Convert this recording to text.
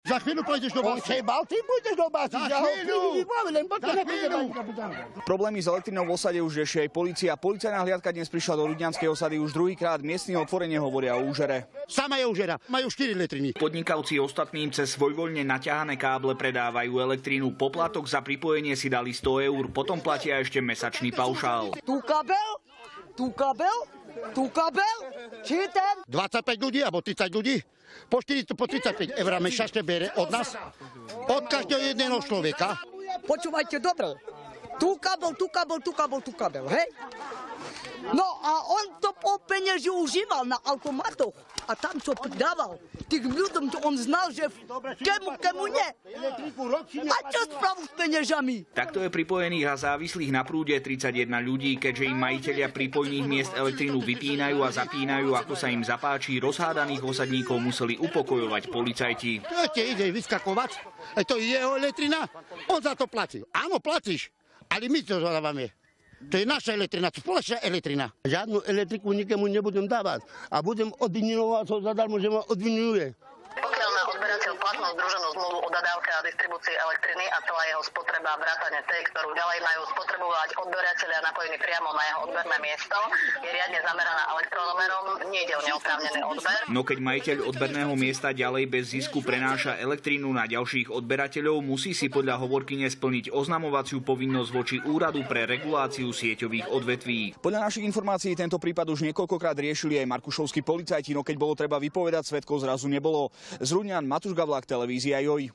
Za chvíľu pôjdeš do basy. Ty pôjdeš do basy. Za chvíľu. Problémy s elektrinou v osade už rieši aj polícia. Policajná hliadka dnes prišla do Ľudňanskej osady už druhýkrát. Miestni otvorene hovoria o úžere. Sama je úžera. Majú 4 litriny. Podnikavci ostatným cez svojvoľne naťahané káble predávajú elektrínu. Poplatok za pripojenie si dali 100 eur, potom platia ešte mesačný paušál. Tu kabel, či ten? 25 ľudí alebo 30 ľudí. Po 35 eur mesačne bere od nás. Od každého jedného človeka. Počúvajte dobre. Tu kabel, hej? No a on to po penieži užíval na automatoch. A tam, čo dával tým ľuďom, to on znal, že kemu nie. A čo spravu s peniežami? Takto je pripojených a závislých na prúde 31 ľudí, keďže im majitelia prípojných miest elektrínu vypínajú a zapínajú, ako sa im zapáči. Rozhádaných osadníkov museli upokojovať policajti. Viete, ide vyskakovať. To je jeho elektrina. On za to platí. Áno, platíš. Ale my to zadávame. To je naša elektrina, to je spoločná elektrina. Žiadnu elektriku nikomu nebudem dávať. A budem odvinovať to zadarmo, že ma odvinuje. Pokiaľ má odberateľ platnú združenú zmluvu o dodávke a distribúcii elektriny a celá jeho spotreba vrátane tej, ktorú ďalej majú spotrebovať odberatelia napojení priamo na jeho odberné miesto, je riadne zameraná elektronomerom, nejde o neoprávnený odber. No keď majiteľ odberného miesta ďalej bez zisku prenáša elektrínu na ďalších odberateľov, musí si podľa hovorkyne splniť oznamovaciu povinnosť voči Úradu pre reguláciu sieťových odvetví. Podľa našich informácií tento prípad už niekoľkokrát riešili aj markušovskí policajti, no keď bolo treba vypovedať svedkov, zrazu nebolo. Z Ľudňan Matúš Gavlák, televízia JOJ.